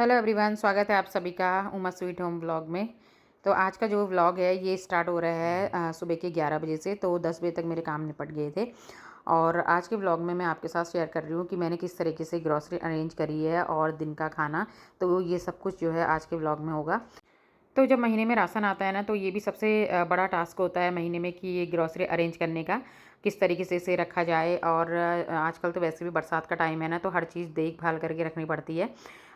Hello everyone, स्वागत है आप सभी का उमा स्वीट होम व्लॉग में। तो आज का जो व्लॉग है ये स्टार्ट हो रहा है सुबह के 11 बजे से। तो 10 बजे तक मेरे काम निपट गए थे और आज के व्लॉग में मैं आपके साथ शेयर कर रही हूँ कि मैंने किस तरीके से ग्रॉसरी अरेंज करी है और दिन का खाना। तो ये सब कुछ जो है आज के व्लॉग में होगा। तो जब महीने में राशन आता है ना, तो ये भी सबसे बड़ा टास्क होता है महीने में कि ये ग्रॉसरी अरेंज करने का, किस तरीके से इसे रखा जाए। और आजकल तो वैसे भी बरसात का टाइम है ना, तो हर चीज़ देखभाल करके रखनी पड़ती है।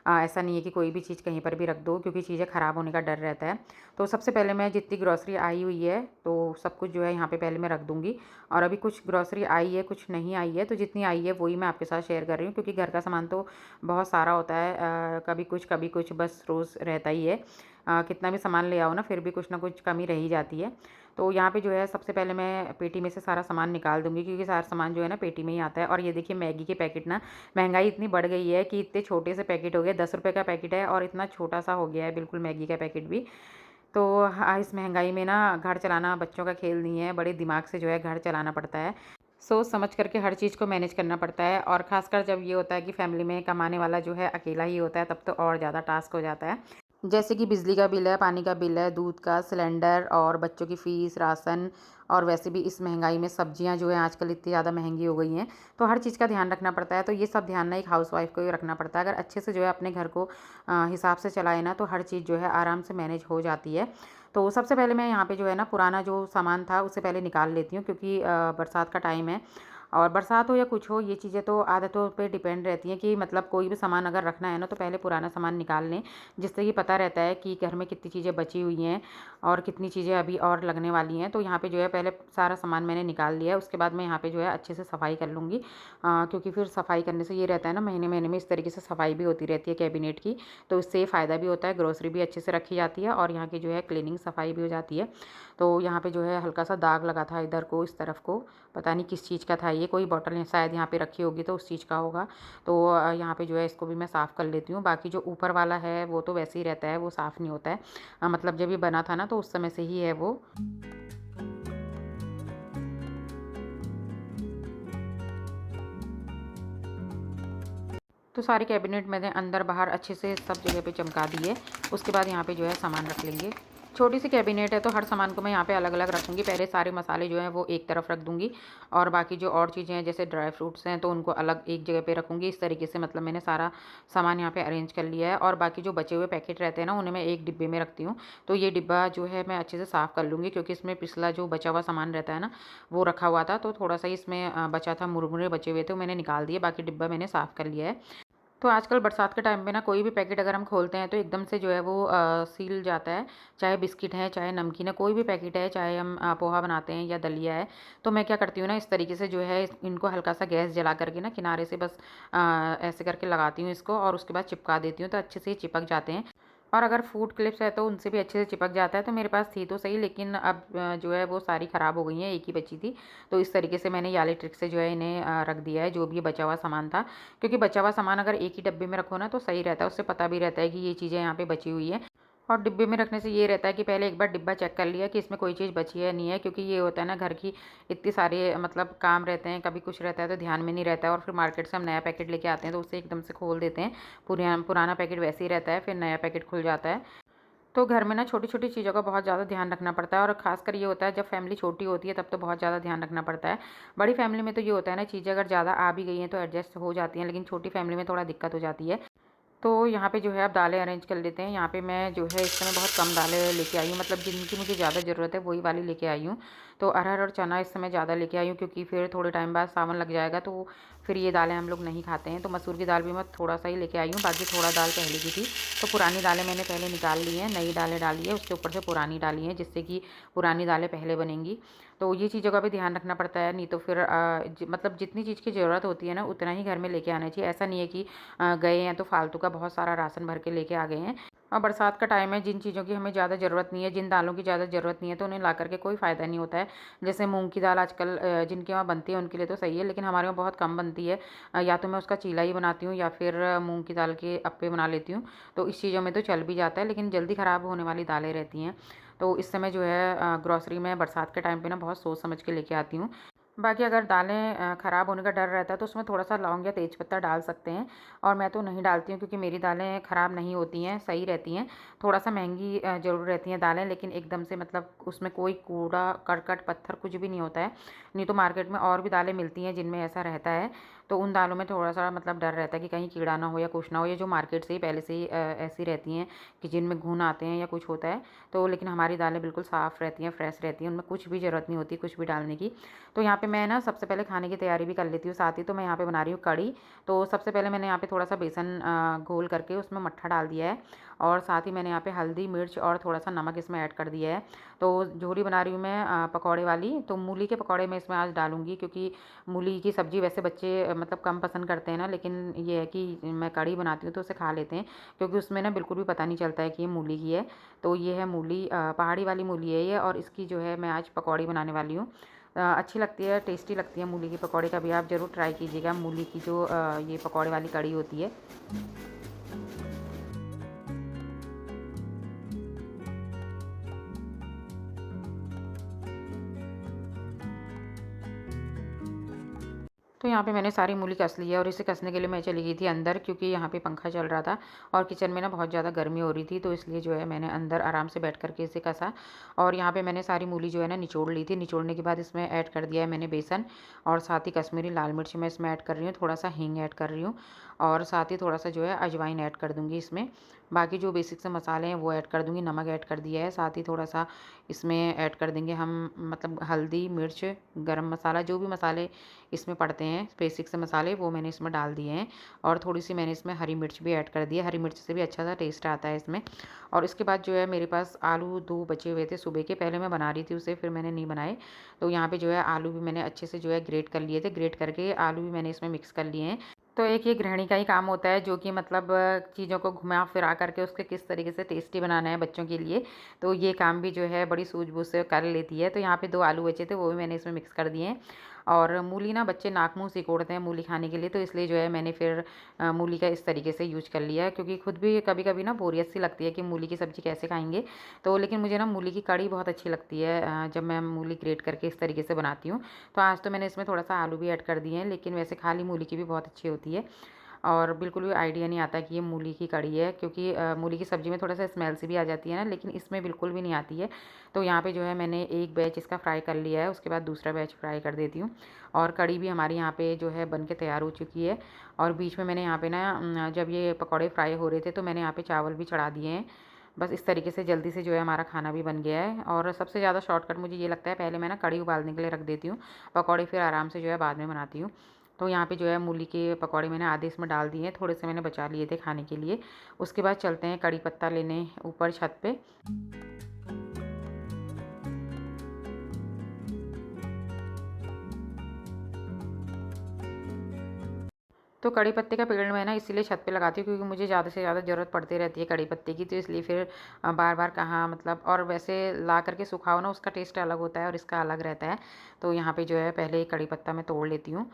ऐसा नहीं है कि कोई भी चीज़ कहीं पर भी रख दो, क्योंकि चीज़ें ख़राब होने का डर रहता है। तो सबसे पहले मैं जितनी ग्रॉसरी आई हुई है तो सब कुछ जो है यहाँ पे पहले मैं रख दूँगी। और अभी कुछ ग्रॉसरी आई है, कुछ नहीं आई है, तो जितनी आई है वही मैं आपके साथ शेयर कर रही हूँ, क्योंकि घर का सामान तो बहुत सारा होता है। कभी कुछ बस रोज़ रहता ही है। कितना भी सामान ले आओ ना, फिर भी कुछ ना कुछ कमी रह ही जाती है। तो यहाँ पे जो है सबसे पहले मैं पेटी में से सारा सामान निकाल दूँगी, क्योंकि सारा सामान जो है ना पेटी में ही आता है। और ये देखिए मैगी के पैकेट ना, महंगाई इतनी बढ़ गई है कि इतने छोटे से पैकेट हो गए, 10 रुपये का पैकेट है और इतना छोटा सा हो गया है बिल्कुल मैगी का पैकेट भी। तो इस महंगाई में ना घर चलाना बच्चों का खेल नहीं है, बड़े दिमाग से जो है घर चलाना पड़ता है। सोच समझ करके हर चीज़ को मैनेज करना पड़ता है। और ख़ासकर जब ये होता है कि फैमिली में कमाने वाला जो है अकेला ही होता है, तब तो और ज़्यादा टास्क हो जाता है। जैसे कि बिजली का बिल है, पानी का बिल है, दूध का, सिलेंडर और बच्चों की फ़ीस, राशन। और वैसे भी इस महंगाई में सब्जियां जो है आजकल इतनी ज़्यादा महंगी हो गई हैं, तो हर चीज़ का ध्यान रखना पड़ता है। तो ये सब ध्यान ना एक हाउसवाइफ़ को ही रखना पड़ता है। अगर अच्छे से जो है अपने घर को हिसाब से चलाए ना, तो हर चीज़ जो है आराम से मैनेज हो जाती है। तो सबसे पहले मैं यहाँ पे जो है ना पुराना जो सामान था उसे पहले निकाल लेती हूँ, क्योंकि बरसात का टाइम है। और बरसात हो या कुछ हो, ये चीज़ें तो आदतों पे डिपेंड रहती हैं कि मतलब कोई भी सामान अगर रखना है ना, तो पहले पुराना सामान निकाल लें, जिससे कि पता रहता है कि घर में कितनी चीज़ें बची हुई हैं और कितनी चीज़ें अभी और लगने वाली हैं। तो यहाँ पे जो है पहले सारा सामान मैंने निकाल लिया है। उसके बाद मैं यहाँ पे जो है अच्छे से सफाई कर लूँगी, क्योंकि फिर सफाई करने से ये रहता है ना, महीने महीने में इस तरीके से सफाई भी होती रहती है कैबिनेट की। तो इससे फ़ायदा भी होता है, ग्रोसरी भी अच्छे से रखी जाती है और यहाँ की जो है क्लीनिंग सफाई भी हो जाती है। तो यहाँ पे जो है हल्का सा दाग लगा था इधर को, इस तरफ को, पता नहीं किस चीज़ का था ये, कोई बॉटल शायद यहाँ पे रखी होगी तो उस चीज़ का होगा। तो यहाँ पे जो है इसको भी मैं साफ़ कर लेती हूँ। बाकी जो ऊपर वाला है वो तो वैसे ही रहता है, वो साफ़ नहीं होता है। मतलब जब ये बना था ना, तो उस समय से ही है वो। तो सारे कैबिनेट मैंने अंदर बाहर अच्छे से सब जगह पे चमका दिए। उसके बाद यहाँ पे जो है सामान रख लेंगे। छोटी सी कैबिनेट है, तो हर सामान को मैं यहाँ पे अलग अलग रखूँगी। पहले सारे मसाले जो हैं वो एक तरफ रख दूँगी, और बाकी जो और चीज़ें हैं जैसे ड्राई फ्रूट्स हैं तो उनको अलग एक जगह पे रखूँगी। इस तरीके से मतलब मैंने सारा सामान यहाँ पे अरेंज कर लिया है। और बाकी जो बचे हुए पैकेट रहते हैं ना, उन्हें मैं एक डिब्बे में रखती हूँ। तो ये डिब्बा जो है मैं अच्छे से साफ़ कर लूँगी, क्योंकि इसमें पिछला जो बचा हुआ सामान रहता है ना, वो रखा हुआ था। तो थोड़ा सा इसमें बचा था, मुरमुरे बचे हुए थे, मैंने निकाल दिए। बाकी डिब्बा मैंने साफ़ कर लिया है। तो आजकल बरसात के टाइम पे ना कोई भी पैकेट अगर हम खोलते हैं तो एकदम से जो है वो सील जाता है। चाहे बिस्किट है, चाहे नमकीन है, कोई भी पैकेट है, चाहे हम पोहा बनाते हैं या दलिया है। तो मैं क्या करती हूँ ना, इस तरीके से जो है इनको हल्का सा गैस जला करके ना किनारे से बस ऐसे करके लगाती हूँ इसको, और उसके बाद चिपका देती हूँ, तो अच्छे से ये चिपक जाते हैं। और अगर फूड क्लिप्स है तो उनसे भी अच्छे से चिपक जाता है। तो मेरे पास थी तो सही, लेकिन अब जो है वो सारी ख़राब हो गई हैं, एक ही बची थी। तो इस तरीके से मैंने ये वाली ट्रिक से जो है इन्हें रख दिया है, जो भी ये बचा हुआ सामान था। क्योंकि बचा हुआ सामान अगर एक ही डब्बे में रखो ना, तो सही रहता है, उससे पता भी रहता है कि ये चीज़ें यहाँ पे बची हुई है। और डिब्बे में रखने से ये रहता है कि पहले एक बार डिब्बा चेक कर लिया कि इसमें कोई चीज़ बची है नहीं है, क्योंकि ये होता है ना, घर की इतनी सारे मतलब काम रहते हैं, कभी कुछ रहता है तो ध्यान में नहीं रहता है, और फिर मार्केट से हम नया पैकेट लेके आते हैं तो उसे एकदम से खोल देते हैं। पुराना पैकेट वैसे ही रहता है, फिर नया पैकेट खुल जाता है। तो घर में ना छोटी-छोटी चीज़ों का बहुत ज़्यादा ध्यान रखना पड़ता है, और ख़ासकर ये होता है जब फैमिली छोटी होती है, तब तो बहुत ज़्यादा ध्यान रखना पड़ता है। बड़ी फैमिली में तो ये होता है ना, चीज़ें अगर ज़्यादा आ भी गई हैं तो एडजस्ट हो जाती हैं, लेकिन छोटी फैमिली में थोड़ा दिक्कत हो जाती है। तो यहाँ पे जो है अब दालें अरेंज कर लेते हैं। यहाँ पे मैं जो है इस समय बहुत कम दालें लेके आई हूँ, मतलब जिनकी मुझे ज़्यादा ज़रूरत है वही वाली लेके आई हूँ। तो अरहर और चना इस समय ज़्यादा लेके आई हूँ, क्योंकि फिर थोड़े टाइम बाद सावन लग जाएगा, तो फिर ये दालें हम लोग नहीं खाते हैं। तो मसूर की दाल भी मैं थोड़ा सा ही लेके आई हूँ, बाकी थोड़ा दाल पहले की थी। तो पुरानी दालें मैंने पहले निकाल ली हैं, नई दालें डाली है, उसके ऊपर से पुरानी डाली हैं, जिससे कि पुरानी दालें पहले बनेंगी। तो ये चीज़ों का भी ध्यान रखना पड़ता है, नहीं तो फिर मतलब जितनी चीज़ की ज़रूरत होती है ना, उतना ही घर में लेके आना चाहिए। ऐसा नहीं है कि गए हैं तो फालतू का बहुत सारा राशन भर के लेके आ गए हैं। और बरसात का टाइम है, जिन चीज़ों की हमें ज़्यादा ज़रूरत नहीं है, जिन दालों की ज़्यादा ज़रूरत नहीं है, तो उन्हें ला करके कोई फ़ायदा नहीं होता है। जैसे मूँग की दाल आजकल जिनके वहाँ बनती है उनके लिए तो सही है, लेकिन हमारे वहाँ बहुत कम बनती है। या तो मैं उसका चीला ही बनाती हूँ, या फिर मूँग की दाल के अप्पे बना लेती हूँ। तो इस चीज़ों में तो चल भी जाता है, लेकिन जल्दी ख़राब होने वाली दालें रहती हैं। तो इस समय जो है ग्रॉसरी में बरसात के टाइम पे ना बहुत सोच समझ के लेके आती हूँ। बाकी अगर दालें ख़राब होने का डर रहता है तो उसमें थोड़ा-सा लौंग या तेज़पत्ता डाल सकते हैं, और मैं तो नहीं डालती हूँ क्योंकि मेरी दालें ख़राब नहीं होती हैं, सही रहती हैं। थोड़ा-सा महँगी ज़रूर रहती हैं दालें, लेकिन एकदम से मतलब उसमें कोई कूड़ा, करकट, पत्थर कुछ भी नहीं होता है। नहीं तो मार्केट में और भी दालें मिलती हैं जिनमें ऐसा रहता है, तो उन दालों में थोड़ा-सा मतलब डर रहता है कि कहीं कीड़ा ना हो या कुछ ना हो। ये जो मार्केट से ही पहले से ही ऐसी रहती हैं कि जिनमें घुन आते हैं या कुछ होता है, तो लेकिन हमारी दालें बिल्कुल साफ़ रहती हैं, फ्रेश रहती हैं, उनमें कुछ भी ज़रूरत नहीं होती कुछ भी डालने की। तो यहाँ पे मैं ना सबसे पहले खाने की तैयारी भी कर लेती हूँ, साथ ही तो मैं यहाँ पे बना रही हूँ कढ़ी। तो सबसे पहले मैंने यहाँ पे थोड़ा-सा बेसन घोल करके उसमें मट्ठा डाल दिया है, और साथ ही मैंने यहाँ पे हल्दी, मिर्च और थोड़ा-सा नमक इसमें ऐड कर दिया है। तो झोरी बना रही हूँ मैं पकौड़े वाली, तो मूली के पकौड़े मैं इसमें आज डालूँगी, क्योंकि मूली की सब्ज़ी वैसे बच्चे मतलब कम पसंद करते हैं ना, लेकिन ये है कि मैं कढ़ी बनाती हूँ तो उसे खा लेते हैं, क्योंकि उसमें ना बिल्कुल भी पता नहीं चलता है कि ये मूली की है। तो ये है मूली, पहाड़ी वाली मूली है ये, और इसकी जो है मैं आज पकौड़ी बनाने वाली हूँ। अच्छी लगती है, टेस्टी लगती है मूली की पकौड़ी। कभी आप ज़रूर ट्राई कीजिएगा मूली की जो ये पकौड़े वाली कढ़ी होती है। तो यहाँ पे मैंने सारी मूली कस ली है, और इसे कसने के लिए मैं चली गई थी अंदर, क्योंकि यहाँ पे पंखा चल रहा था और किचन में ना बहुत ज़्यादा गर्मी हो रही थी, तो इसलिए जो है मैंने अंदर आराम से बैठ करके इसे कसा। और यहाँ पे मैंने सारी मूली जो है ना निचोड़ ली थी। निचोड़ने के बाद इसमें ऐड कर दिया है मैंने बेसन, और साथ ही कश्मीरी लाल मिर्च मैं इसमें ऐड कर रही हूँ, थोड़ा सा हींग ऐड कर रही हूँ, और साथ ही थोड़ा सा जो है अजवाइन ऐड कर दूँगी इसमें। बाकी जो बेसिक से मसाले हैं वो ऐड कर दूँगी, नमक ऐड कर दिया है, साथ ही थोड़ा सा इसमें ऐड कर देंगे हम मतलब हल्दी, मिर्च, गरम मसाला, जो भी मसाले इसमें पड़ते हैं बेसिक से मसाले, वो मैंने इसमें डाल दिए हैं, और थोड़ी-सी मैंने इसमें हरी मिर्च भी ऐड कर दी है। हरी मिर्च से भी अच्छा-सा टेस्ट आता है इसमें। और इसके बाद जो है मेरे पास आलू 2 बचे हुए थे सुबह के, पहले मैं बना रही थी उसे, फिर मैंने नहीं बनाए। तो यहाँ पे जो है आलू भी मैंने अच्छे से जो है ग्रेट कर लिए थे। ग्रेट करके आलू भी मैंने इसमें मिक्स कर लिए हैं। तो एक ये गृहिणी का ही काम होता है, जो कि मतलब चीज़ों को घुमा-फिरा करके उसके किस तरीके से टेस्टी बनाना है बच्चों के लिए। तो ये काम भी जो है बड़ी सूझबूझ से कर लेती है। तो यहाँ पे 2 आलू बचे थे, वो भी मैंने इसमें मिक्स कर दिए हैं। और मूली ना बच्चे नाक मुँह सिकोड़ते हैं मूली खाने के लिए, तो इसलिए जो है मैंने फिर मूली का इस तरीके से यूज़ कर लिया है, क्योंकि खुद भी कभी-कभी ना बोरियत सी लगती है कि मूली की सब्ज़ी कैसे खाएँगे। तो लेकिन मुझे ना मूली की कढ़ी बहुत अच्छी लगती है, जब मैं मूली ग्रेट करके इस तरीके से बनाती हूँ। तो आज तो मैंने इसमें थोड़ा-सा आलू भी ऐड कर दिए हैं, लेकिन वैसे खाली मूली की भी बहुत अच्छी होती है। और बिल्कुल भी आइडिया नहीं आता कि ये मूली की कढ़ी है, क्योंकि मूली की सब्ज़ी में थोड़ा-सा स्मेल सी भी आ जाती है ना, लेकिन इसमें बिल्कुल भी नहीं आती है। तो यहाँ पे जो है मैंने एक बैच इसका फ्राई कर लिया है, उसके बाद दूसरा बैच फ्राई कर देती हूँ। और कढ़ी भी हमारी यहाँ पे जो है बन के तैयार हो चुकी है। और बीच में मैंने यहाँ पे ना जब ये पकौड़े फ्राई हो रहे थे, तो मैंने यहाँ पे चावल भी चढ़ा दिए हैं। बस इस तरीके से जल्दी से जो है हमारा खाना भी बन गया है। और सबसे ज़्यादा शॉर्टकट मुझे ये लगता है, पहले मैं ना कढ़ी उबालने के लिए रख देती हूँ, पकौड़े फिर आराम से जो है बाद में बनाती हूँ। तो यहाँ पे जो है मूली के पकौड़े मैंने आधे इसमें डाल दिए हैं, थोड़े से मैंने बचा लिए थे खाने के लिए। उसके बाद चलते हैं कड़ी पत्ता लेने ऊपर छत पे। तो कड़ी पत्ते का पेड़ मैं ना इसीलिए छत पे लगाती हूँ, क्योंकि मुझे ज़्यादा से ज़्यादा ज़रूरत पड़ती रहती है कड़ी पत्ते की, तो इसलिए फिर बार-बार कहाँ मतलब, और वैसे ला करके सुखाओ ना उसका टेस्ट अलग होता है और इसका अलग रहता है। तो यहाँ पे जो है पहले ही कड़ी पत्ता मैं तोड़ लेती हूँ।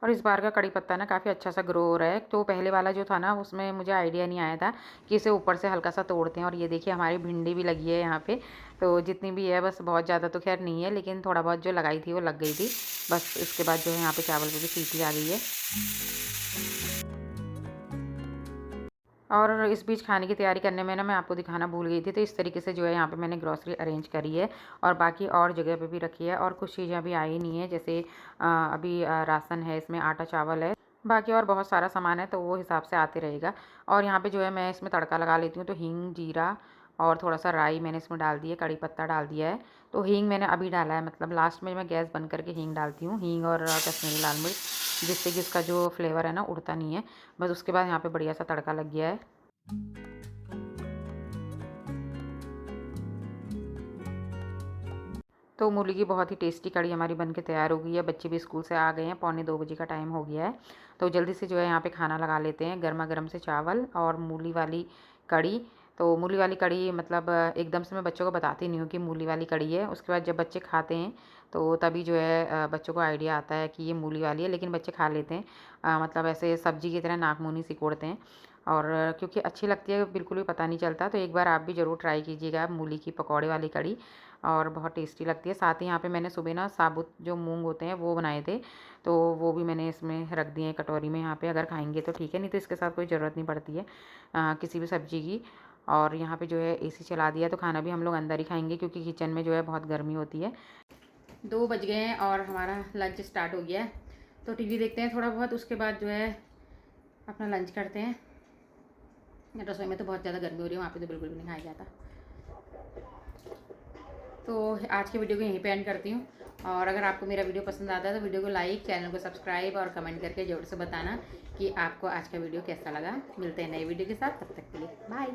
और इस बार का कड़ी पत्ता ना काफ़ी अच्छा सा ग्रो हो रहा है। तो पहले वाला जो था ना उसमें मुझे आइडिया नहीं आया था कि इसे ऊपर से हल्का सा तोड़ते हैं। और ये देखिए हमारी भिंडी भी लगी है यहाँ पे। तो जितनी भी है, बस बहुत ज़्यादा तो खैर नहीं है, लेकिन थोड़ा बहुत जो लगाई थी वो लग गई थी। बस इसके बाद जो है यहाँ पे चावल पे भी सीटी आ गई है। और इस बीच खाने की तैयारी करने में ना मैं आपको दिखाना भूल गई थी। तो इस तरीके से जो है यहाँ पे मैंने ग्रॉसरी अरेंज करी है, और बाकी और जगह पे भी रखी है, और कुछ चीज़ें अभी आई नहीं है, जैसे अभी राशन है, इसमें आटा चावल है, बाकी और बहुत सारा सामान है, तो वो हिसाब से आते रहेगा। और यहाँ पे जो है मैं इसमें तड़का लगा लेती हूँ, तो हींग, जीरा और थोड़ा सा राई मैंने इसमें डाल दी है, कड़ी पत्ता डाल दिया है। तो हींग मैंने अभी डाला है, मतलब लास्ट में मैं गैस बंद करके हींग डालती हूँ, हींग और कश्मीरी लाल मिर्च, जिससे कि इसका जो फ्लेवर है ना उड़ता नहीं है। बस उसके बाद यहाँ पे बढ़िया सा तड़का लग गया है। तो मूली की बहुत ही टेस्टी कढ़ी हमारी बनके तैयार हो गई है। बच्चे भी स्कूल से आ गए हैं, पौने 2 बजे का टाइम हो गया है। तो जल्दी से जो है यहाँ पे खाना लगा लेते हैं, गरमा-गरम से चावल और मूली वाली कढ़ी। तो मूली वाली कढ़ी मतलब एकदम से मैं बच्चों को बताती नहीं हूँ कि मूली वाली कढ़ी है। उसके बाद जब बच्चे खाते हैं, तो तभी जो है बच्चों को आइडिया आता है कि ये मूली वाली है, लेकिन बच्चे खा लेते हैं। मतलब ऐसे सब्जी की तरह नाक मुँह नहीं सिकोड़ते हैं। और क्योंकि अच्छी लगती है, बिल्कुल भी पता नहीं चलता। तो एक बार आप भी ज़रूर ट्राई कीजिएगा मूली की पकौड़े वाली कढ़ी, और बहुत टेस्टी लगती है। साथ ही यहाँ पे मैंने सुबह ना साबुत जो मूंग होते हैं वो बनाए थे, तो वो भी मैंने इसमें रख दिए हैं कटोरी में। यहाँ पे अगर खाएंगे तो ठीक है, नहीं तो इसके साथ कोई ज़रूरत नहीं पड़ती है किसी भी सब्ज़ी की। और यहाँ पे जो है एसी चला दिया, तो खाना भी हम लोग अंदर ही खाएंगे क्योंकि किचन में जो है बहुत गर्मी होती है। 2 बज गए हैं और हमारा लंच स्टार्ट हो गया है, तो टीवी देखते हैं थोड़ा बहुत, उसके बाद जो है अपना लंच करते हैं। रसोई में तो बहुत ज़्यादा गर्मी हो रही है, वहाँ पे तो बिल्कुल भी नहीं खाया जाता। तो आज के वीडियो को यहीं पे एंड करती हूँ, और अगर आपको मेरा वीडियो पसंद आता है तो वीडियो को लाइक, चैनल को सब्सक्राइब और कमेंट करके ज़रूर से बताना कि आपको आज का वीडियो कैसा लगा। मिलते हैं नई वीडियो के साथ, तब तक के लिए बाय।